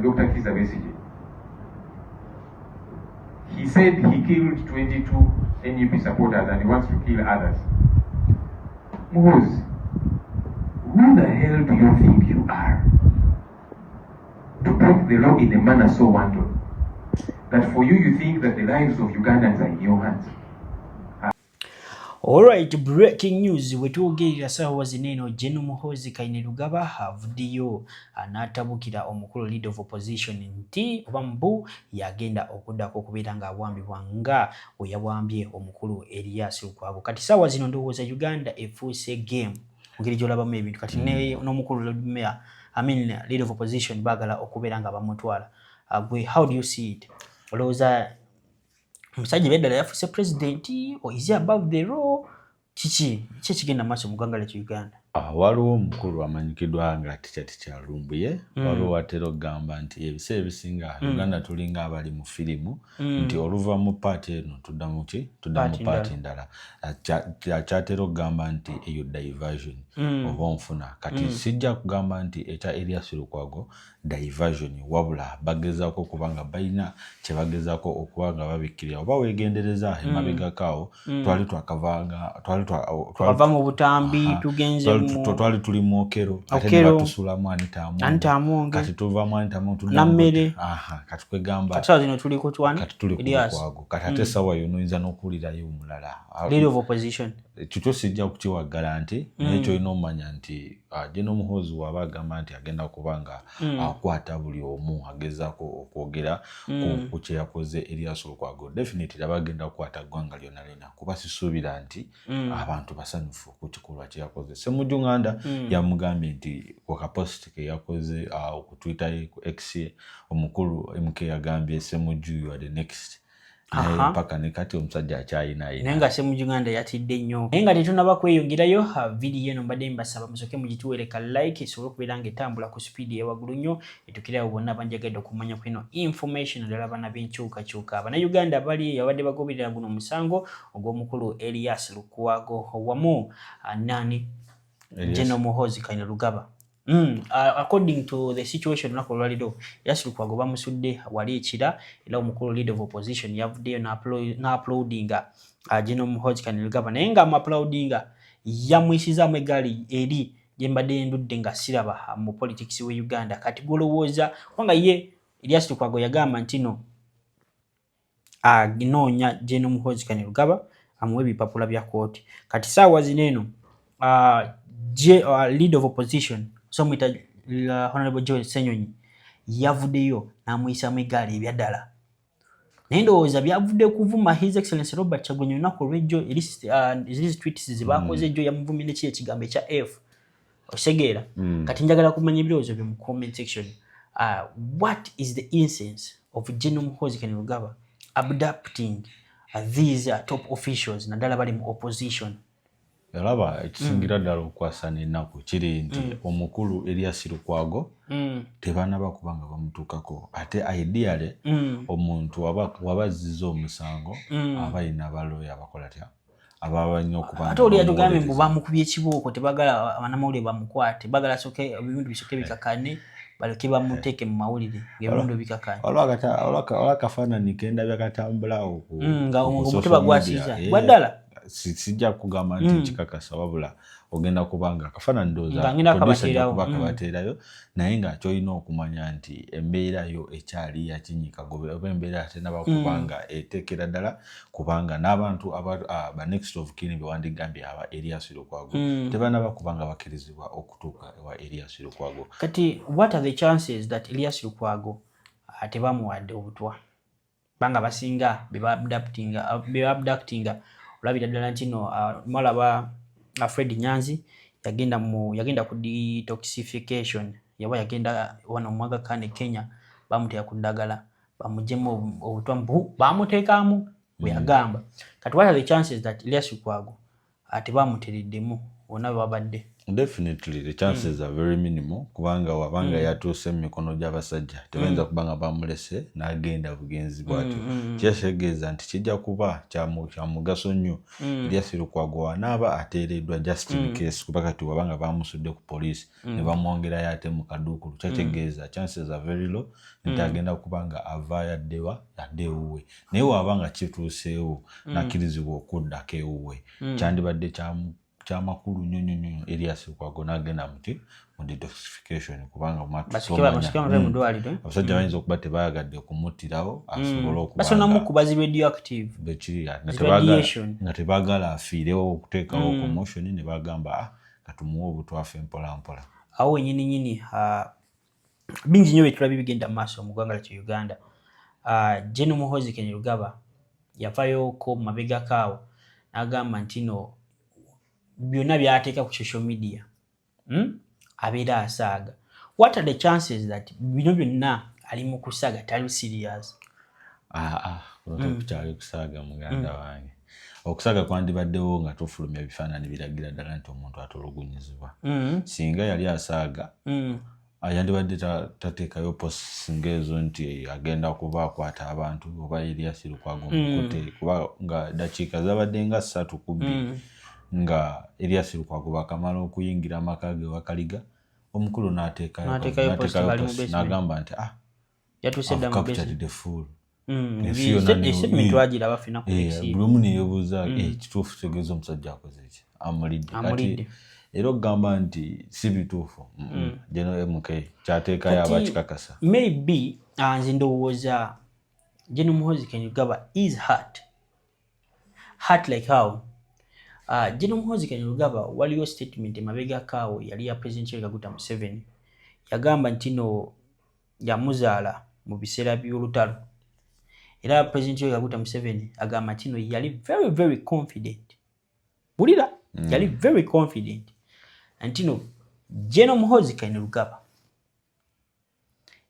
Dr. Kizza Besigye. He said he killed 22 NUP supporters and he wants to kill others. Muhoozi, who the hell do you think you are to break the law in a manner so wanton that for you think that the lives of Ugandans are in your hands? Alright, breaking news wetugerera sawa zineno Gen. Muhoozi Kainerugaba avuddeyo anatabukira omukulu leader of opposition nti obambu yagenda okuddako okubeera nga awambibwa nga oyawambye omukulu Erias Lukwago. Kati sawa zino ndowooza Uganda efuuse game ngeri gyolabamu ebintu kati n'omukulu Lord Mayor leader of opposition bagala okubeera nga bamutwala. How do you see it? Olowooza Musajja beddala yafuuse president or is he above the law? Kiki kigenda maaso mu ggwanga ly'e Uganda? Waliwo omukulu amanyikidwa nga tikyalumbuye waliwo watera okugamba nti ebiseera ebisinga Uganda tulinga abali mu firimu nti oluva mu paati eno tudda mu paati ndala kyatera okugamba nti eyo diversion oba onfuna kati sijja kugamba nti ekya Erias Lukwago diversion wabula bagezaako okubanga balina kye bagezaako okuba nga babikkirira oba weegendereza emabegakaawo twali twakava mu butambi tugenze twali tuli mu okero ate ne batusulamu Anitamu kati tuvamu Anitamu nammere kati kwegamba kati zino tuli ku twana kati tuli ku Lukwago kati ate sawa yo noyinza n'okuwulirayo omulala leader of opposition kikyo sijja kukiwaggala nti naye kyolina omanya nti Gen. Muhoozi waba agamba nti agenda kubanga akwata buli omu agezaako okwogera ku kye yakoze Erias Lukwago definitely abagenda kukwata ggwanga lyonna lyonna kuba sisuubira nti abantu basanyufu ku kikolwa kye yakoze. Ssemujjunganda yamugambye nti ku kaposti ke yakoze ku Twitter ku X omukulu MK yagambye Ssemujju you are the next. Paka ne kati omusajja akyayina naye nga Ssemujjunganda yatidde nnyo naye nga tetunaba kweyongerayo vidiyo eno mbadde mbasaba musooke mugituweereka like esobole okubeera nga etambula ku sipiidi eyawaggulu nnyo etukirawo bonna banjagadde okumanya ku eno information ddala bana b'enkyukakyuka Abannayuganda bali abadde bagoberera guno omusango ogw'omukulu Erias Lukwago wamu Gen. Muhoozi Kainerugaba. According to the situation lunaku olwaliro Erias Lukwago bamusudde wali ekira era omukulu leader of opposition yavuddeyo n'applaudinga Gen. Muhoozi Kainerugaba naye nga amapplaudinga yamwisizaamu eggaali eri gye mbadde ndudde nga siraba mu politics we Uganda kati golowooza kubanga ye Erias Lukwago yagamba nti no aginoonya Gen. Muhoozi Kainerugaba amuwe ebipapula bya kooti kati saawa zineeno leader of opposition so mwita Honorable Joel Ssenyonyi yavuddeyo n'amuyisaamu eggaali ebyaddala naye ndowooza byavudde kuvuma His Excellency Robert Kyagulanyi olunaku olw'ejjo ziri tweets ze baakoze ejjo yamuvumye neki ekigambo ekya F osegeera kati njagala kumanya ebirowoozo byo mu comment section. What is the essence of Gen. Muhoozi Kainerugaba abducting these top officials naddala bali mu opposition? Yalaba ekisingira ddala okukwasa n'ennaku kiri nti omukulu Erias Lukwago tebanaba kubanga bamutuukako ate ideally omuntu wabazizza omusango abalina abaloya abakola tya ababalina okubanga ate oli yatugambye mbu bamukubye ekibooko tebagala abanamawulire bamukwate bagala soke ebintu bisooke bikakane baleke bamuteeke mu mawulire ng'ebintu bikakane olwakafaananyi kendabya katambulawo nga omuteba gwasiiza gwaddala sijja kugamba nti kikakasa wabula ogenda kubanga akafaananyi ndowooza kabateerayo naye nga kyolina okumanya nti embeera yo ekyali yakinyika oba embeera tenaba kubanga eteekera ddala kubanga n'abantu ba next of kin be wandigambye aba Erias Lukwago tebanaba kubanga bakkirizibwa okutuuka ewa Erias Lukwago. Kati what are the chances that Erias Lukwago tebamuwadde obutwa banga basinga be abductinga olabira ddala nti no malaba Fred Nyanzi yagenda ku detoxification yagenda wano mu Aga Khan Kenya bamuteeka ku ddagala bamuggyemu obutwa bamuteekamu bwe yagamba. Kati what are the chances that Erias Lukwago tebamuteereddemu wonna babadde. Definitely the chances are very minimal kubanga wabanga yatuuse mu mikono gy'abasajja tebayinza kubanga bamulese n'agenda bugenzi bwatyo. Kyetegeeza nti kijja kuba kya mugaso nnyo Erias Lukwago anaaba ateereddwa just in case kuba kati wabanga bamusudde ku poliisi ne bamwongerayo ate mu kaduukulu. Kyetegeeza chances are very low nti agenda kubanga avaayo adde ewuwe. Naye wabanga kituuseewo n'akkirizibwa okuddako ewuwe kyandibadde kyamakulu nnyo Erias Lukwago n'agenda mu detoxification kubanga abasajja bayinza okuba tebayagadde kumuttirawo asobole okubaza radioactive nga tebaagala afiirewo okuteekawo commotion ne bagamba katumuwe obutwafu empola mpola. Awo wenyini bingi nnyo byetulabye bigenda mu maaso mu ggwanga lyaffe Uganda. General Muhoozi Kainerugaba yavaayoko mu mabega kaawo n'agamba nti no byonna byateeka ku social media abeera asaaga. What are the chances that bino byonna ali mu kusaaga tali serious? Kukyali kusaaga muganda wange. Okusaaga kwandibaddewo nga tufulumya ebifaananyi biragira ddala nti omuntu atulugunyizibwa. Singa yali asaaga yandibadde tateekayo posts ng'ezo nti agenda kuba akwata abantu oba Erias Lukwago mukote kuba nga dakiika zabadde nga 3 ku 2 nga Erias Lukwago bakamala okuyingira amaka ge wakaliga omukulu n'ateekayo post n'agamba nti yatuuse dda mu base the fool. Bulumu neyebuuza ekituufu kitegeeza omusajja akoze ki amulidde era okugamba nti si bituufu General MK kyateekayo abakikakasa. Maybe nze ndowooza General Muhoozi Kainerugaba is hurt like how General Muhoozi Kainerugaba waliwo statement emabega kaawo yali ya President Yoweri Kaguta Museveni yagamba nti no yamuzaala mu biseera by'olutalo era President Yoweri Kaguta Museveni agamba nti no yali very very confident bulira yali very confident nti no General Muhoozi Kainerugaba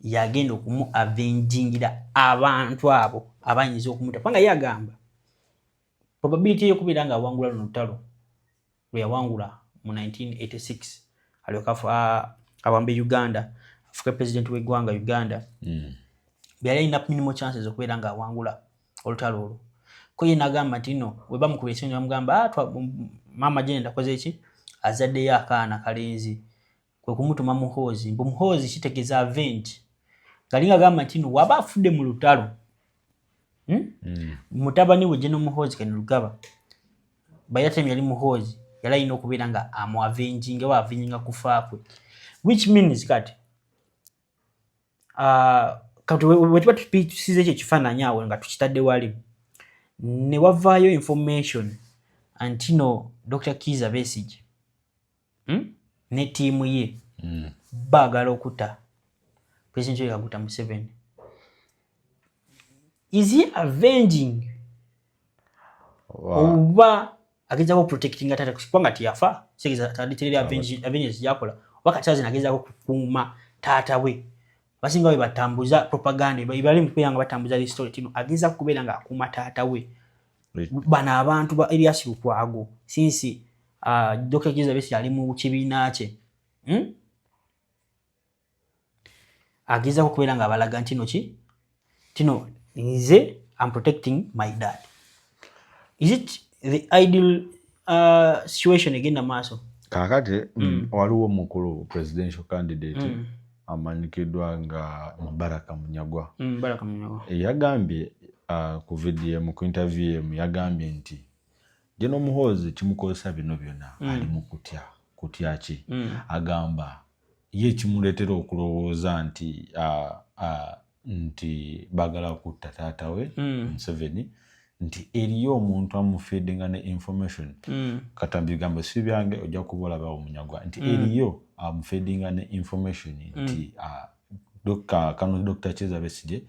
yagenda okumu avengingira abantu abo abayinza okumuta kubanga yagamba probability yokubeera nga awangula luno lutalo lwe yawangula mu 1986 alyoka awambe Uganda afuuke president w'eggwanga Uganda byali alina minimal chances okubeera nga awangula olutalo olwo. Ko ye n'agamba nti no bwe bamukubira ekisonyi bamugamba maama gye ndakoze eki azaddeyo akaana kalenzi kwe kumutuma Muhoozi mbu Muhoozi kitegeeza avenge galinga agamba nti no waba afudde mu lutalo mutabani we General Muhoozi Kainerugaba bayatemye ali Muhoozi yali alina okubeera nga avenginga kufa kwe, which means kati wetuba tusize ekyo ekifaananyi awo nga tukitadde wali ne wavaayo information anti no Dr. Kizza Besigye ne tiimu ye baagala okutta President Yoweri Kaguta Museveni. Is he avenging? Oba agezaako protecting tata kubanga tiyafa segeza taditerera avengers yakola wakati azi nagezaako kukuuma taata we basinga we batambuza propaganda bali mukuyanga batambuza the story tino ageza kubeera nga akuuma taata we bana abantu ba Erias Lukwago since Dr. Kizza Besigye ali mu kibiina kye agezaako kubeera nga abalaga ntino tino nze I'm protecting my dad. Is it the ideal situation egenda maaso? Kakati waliwo mukulu presidential candidate amanyikiddwa nga Mubaraka Munyagwa. Mubaraka Munyagwa yagambye ku video mu interview yagambye nti General Muhoozi kimukozesa bino byonna ali mu kutya ki agamba ye kimuleetera okulowooza nti bagala kutta taata we Museveni nti eriyo omuntu amufeedinga ne information katambi gamba si byange ojja kubola bawo Munyagwa nti eriyo amufeedinga ne information nti Dr. Kizza Besigye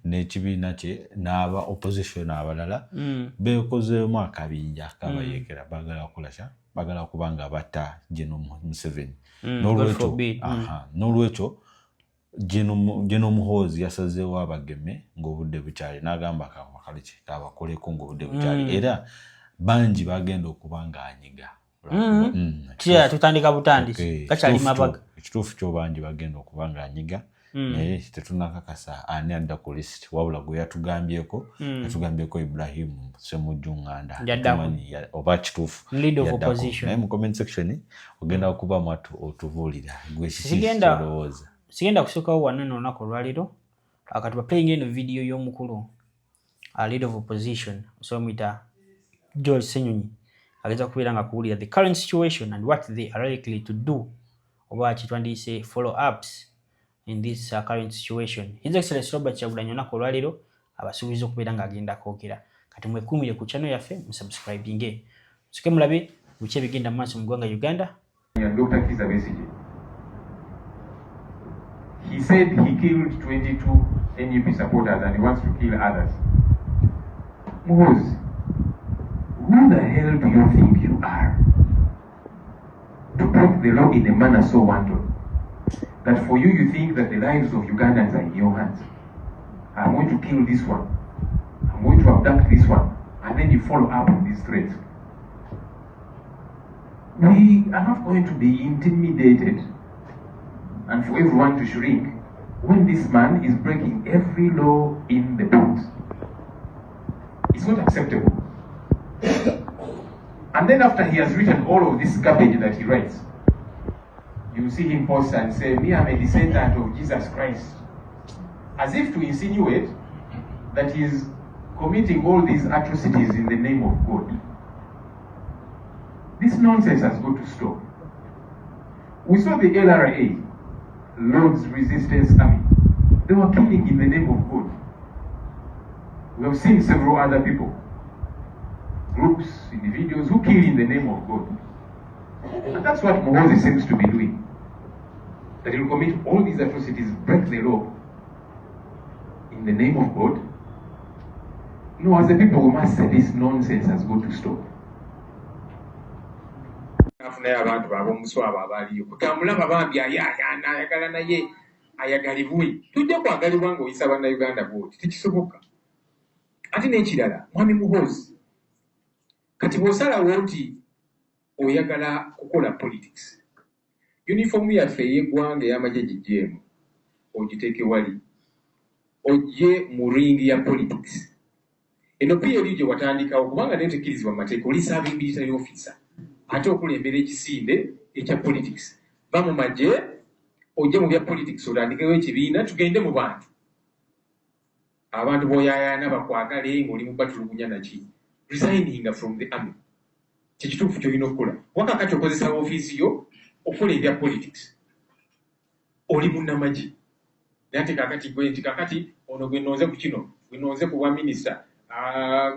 n'ekibiina kye n'aba opposition abalala beekozeemu akabinja akabayekera bagala kulasha bagala kubanga batta General Museveni n'olwekyo General Muhoozi yasazeewo abageme ng'obudde bukyali n'agamba kabakoleko ng'obudde bukyali era bangi bagenda okuba nga anyiga Kya tutandika butandisi kachali mabaga ekituufu ky'obangi bagenda okuba ng'anyiga naye tetunakakasa ani adda ku list wabula gwe yatugambyeko Ibrahim Ssemujjunganda oba kituufu naye mu comment section ogenda okubamu otubuulira gwe kikirowooza. Sigenda kusookawo wano n'olunaku olwaleero akati baplaying eno video y'omukulu leader of opposition osomuyita George Ssenyonyi ageza kubeera nga kuwulira the current situation and what they are likely to do oba kitwandiyise follow ups in this current situation. His Excellency Robert Kyagulanyi olunaku olwaleero abasuubiza okubeera ng'agenda kwogera kati mwekuumire ku channel yaffe musubscribinge musoke mulabe biki ebigenda mu maaso mu ggwanga Uganda. Dr. Kizza Besigye, he said he killed 22 NUP supporters and he wants to kill others. Muhoozi, who the hell do you think you are to break the law in a manner so wanton that for you think that the lives of Ugandans are in your hands? I'm going to kill this one, I'm going to abduct this one, and then you follow up on these threats. We are not going to be intimidated and for everyone to shrink when this man is breaking every law in the book. It's not acceptable. And then after he has written all of this garbage that he writes, you see him post and say, me, I'm a descendant of Jesus Christ. As if to insinuate that he is committing all these atrocities in the name of God. This nonsense has got to stop. We saw the LRA, Lord's Resistance Army. They were killing in the name of God. We have seen several other people, groups, individuals who kill in the name of God. And that's what Muhoozi seems to be doing. That he will commit all these atrocities, break the law in the name of God. No, as a people we must say this nonsense has got to stop. Naye abantu b'omuswaba abaliyo kutambulaba bambi ayagala naye ayagalibwe tujja kwagalibwa ng'oyisa bannayuganda bwoti tekisoboka. Ate n'ekirala mwami Muhoozi kati bw'osalawo nti oyagala kukola politics, uniform yaffe ey'eggwanga ey'amagye gigyeemu ogiteeke wali ojje mu ringi ya politics. Eno period gye watandikawo kubanga naye tekkirizibwa mu mateeka oli serving military officer ate okulembera ekisinde ekya politics. Ba mu magye ojje mu bya politics otandikewo ekibiina tugende mu bantu. Abantu b'oyaayaana bakwagale ng'oli mu batulugunya naki. Resigning from the army. Kikituufu ky'olina okukola. Wakakati okozesa ofiisi yo okukola ebya politics. Oli munnamagye. Naye ate kakati gwe nti kakati ono gwe nnoze ku kino, gwe nnoze ku bwa minisita,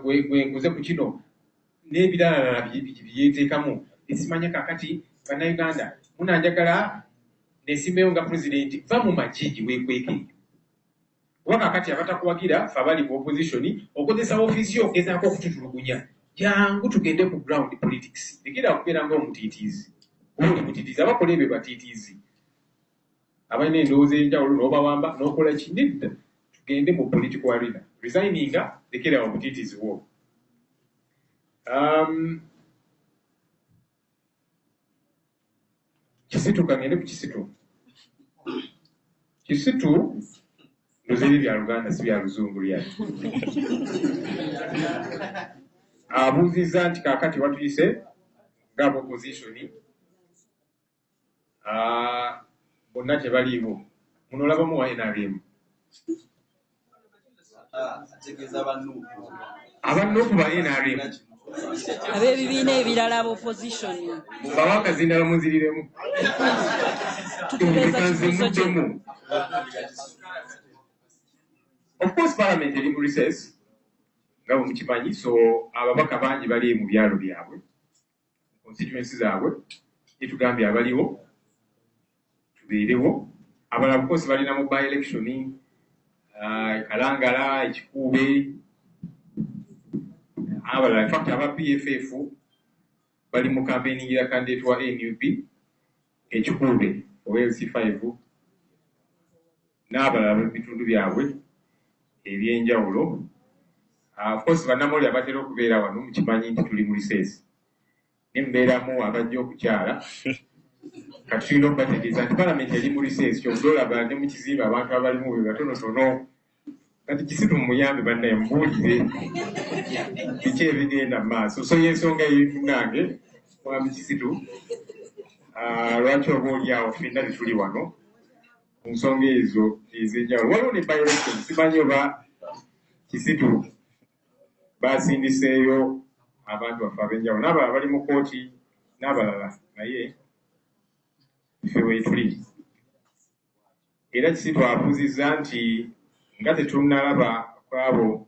gwe nkoze ku kino. N'ebirala byeteekamu esimanya kakati bannayuganda munanjagala nesimbeyo nga pulezidenti va mu magye weekweka eyo. Oba kakati abatakuwagira fe abali mu opposition okozesa ofiisi yo ogezaako okututulugunya. Jangu tugende ku ground politics. Lekera okubeera ng'omutiitiizi. Oba oli mutiitiizi abakola ebyo batiitiizi. Abalina endowooza enjawulo n'obawamba n'okola ki nedda. Tugende mu political arena. Resigninga lekera obutiitiizi bwo. Kisitu kangende ku kisitu. Kisitu nozeri bya Luganda si bya Luzungu lyati. Abuuziza nti kakati watuyise nga opposition bonna tebaliiwo muno olabamu wa NRM. Abannuupu ba NRM ab'ebibiina ebirala opposition bawakazindala munziriremu tutegeeza kibuuzo kye. Of course parliament eri mu recess nga bwe mukimanyi, so ababaka bangi bali mu byalo byabwe constituency zaabwe etugambye abaliwo tubeerewo. Abalala of course balina mu by election Kalangala, Ekikuube, abalala in fact aba PFF bali mu campaigning ya candidate wa NUP Ekikuube OLC5 n'abalala b'ebitundu byabwe ebyenjawulo. Of course bannamawulire abatera okubeera wano mukimanyi nti tuli mu recess nimbeeramu abajja okukyala kati tulina okubategeeza nti palamenti eri mu lisensi kyobula olaba ne mu kizimbe abantu abalimu be batonotono kati Kisitu muyambe bannaye mubuulire biki ebigenda mu maaso so y'ensonga eyimunange mwami Kisitu lwaki oba oli awo ffenna tetuli wano ku nsonga ezo ez'enjawulo waliwo ne by-election simanyi oba Kisitu baasindiseeyo abantu baffe ab'enjawulo n'abalala bali mu kooti n'abalala naye ffe weetuli era Kisitu abuuzizza nti nga tetunnalaba kwabo